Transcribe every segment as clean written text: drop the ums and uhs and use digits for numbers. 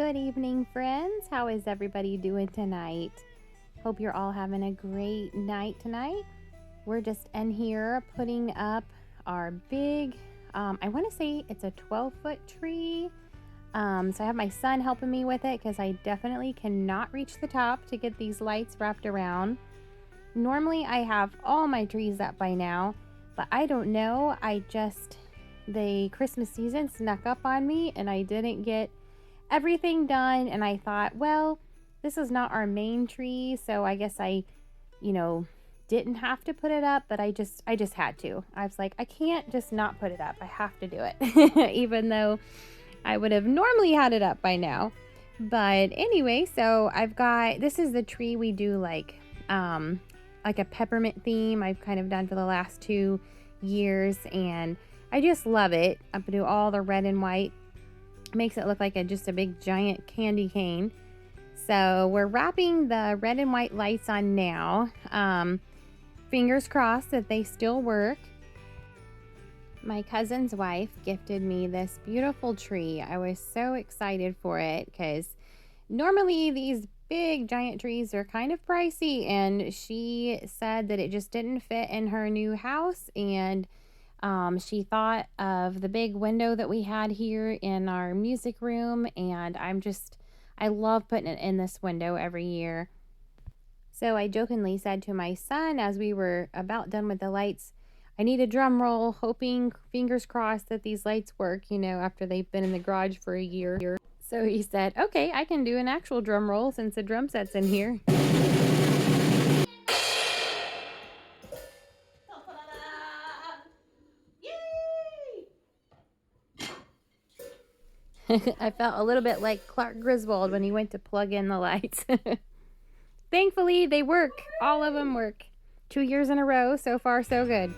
Good evening, friends. How is everybody doing tonight? Hope you're all having a great night tonight. We're just in here putting up our big, I want to say it's a 12-foot tree. So I have my son helping me with it because I definitely cannot reach the top to get these lights wrapped around. Normally I have all my trees up by now, but I don't know. The Christmas season snuck up on me and I didn't get everything done, and I thought, well, this is not our main tree, so I guess I didn't have to put it up, but I just had to. I was like, I can't just not put it up. I have to do it. Even though I would have normally had it up by now. But anyway, so this is the tree we do like a peppermint theme I've kind of done for the last 2 years, and I just love it. I'm gonna do all the red and white. Makes it look like just a big giant candy cane. So we're wrapping the red and white lights on now. Fingers crossed that they still work. My cousin's wife gifted me this beautiful tree. I was so excited for it because normally these big giant trees are kind of pricey, and she said that it just didn't fit in her new house, and she thought of the big window that we had here in our music room, and I love putting it in this window every year. So I jokingly said to my son as we were about done with the lights, I need a drum roll, hoping, fingers crossed, that these lights work, after they've been in the garage for a year. So he said, okay, I can do an actual drum roll since the drum set's in here. I felt a little bit like Clark Griswold when he went to plug in the lights. Thankfully, they work. All of them work. 2 years in a row. So far, so good.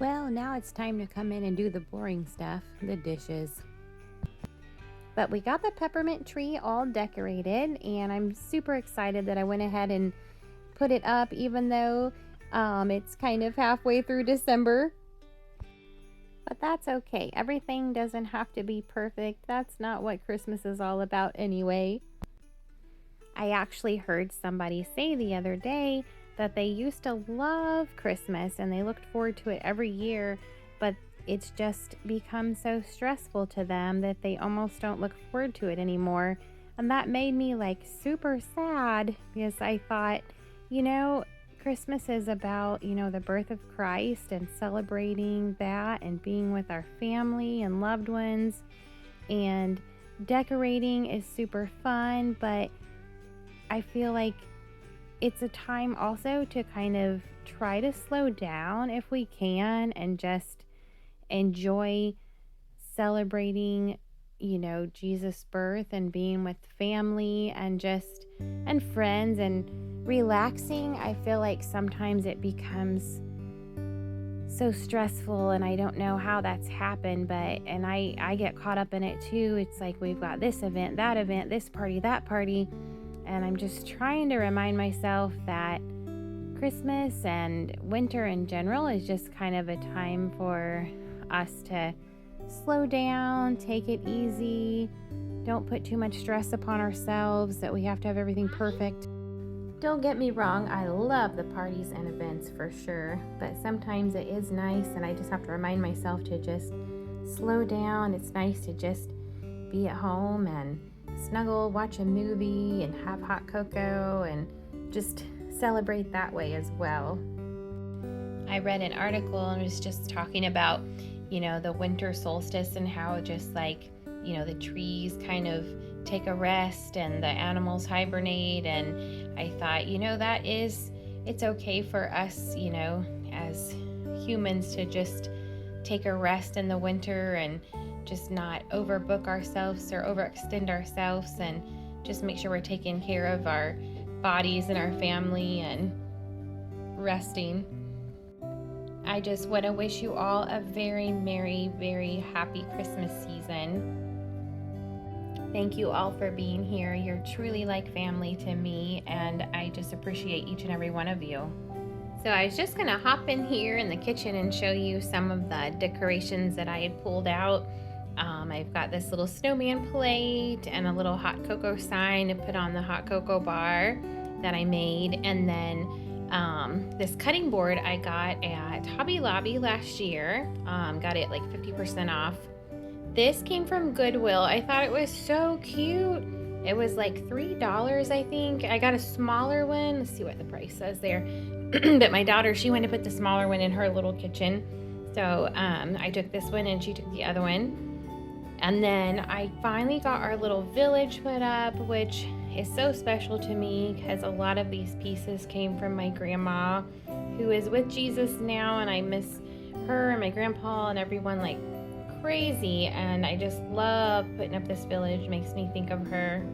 Well, now it's time to come in and do the boring stuff, the dishes. But we got the peppermint tree all decorated, and I'm super excited that I went ahead and put it up, even though it's kind of halfway through December. But that's okay. Everything doesn't have to be perfect. That's not what Christmas is all about anyway. I actually heard somebody say the other day that they used to love Christmas and they looked forward to it every year, but it's just become so stressful to them that they almost don't look forward to it anymore. And that made me super sad, because I thought, Christmas is about, the birth of Christ and celebrating that and being with our family and loved ones, and decorating is super fun, but I feel like it's a time also to kind of try to slow down if we can and just enjoy celebrating, Jesus' birth and being with family and friends and relaxing. I feel like sometimes it becomes so stressful, and I don't know how that's happened, and I get caught up in it too. It's like we've got this event, that event, this party, that party. And I'm just trying to remind myself that Christmas and winter in general is just kind of a time for us to slow down, take it easy, don't put too much stress upon ourselves that we have to have everything perfect. Don't get me wrong, I love the parties and events for sure, but sometimes it is nice, and I just have to remind myself to just slow down. It's nice to just be at home and snuggle, watch a movie, and have hot cocoa, and just celebrate that way as well. I read an article and it was just talking about, the winter solstice and how just the trees kind of take a rest and the animals hibernate. And I thought, it's okay for us, as humans to just take a rest in the winter and just not overbook ourselves or overextend ourselves, and just make sure we're taking care of our bodies and our family and resting. I just want to wish you all a very merry, very happy Christmas season. Thank you all for being here. You're truly like family to me, and I just appreciate each and every one of you. So I was just gonna hop in here in the kitchen and show you some of the decorations that I had pulled out. I've got this little snowman plate and a little hot cocoa sign to put on the hot cocoa bar that I made, and then this cutting board I got at Hobby Lobby last year. Got it like 50% off. This came from Goodwill. I thought it was so cute. It was like $3, I think. I got a smaller one. Let's see what the price says there. But my daughter, she wanted to put the smaller one in her little kitchen. So I took this one and she took the other one. And then I finally got our little village put up, which is so special to me because a lot of these pieces came from my grandma, who is with Jesus now, and I miss her and my grandpa and everyone like crazy, and I just love putting up this village. Makes me think of her.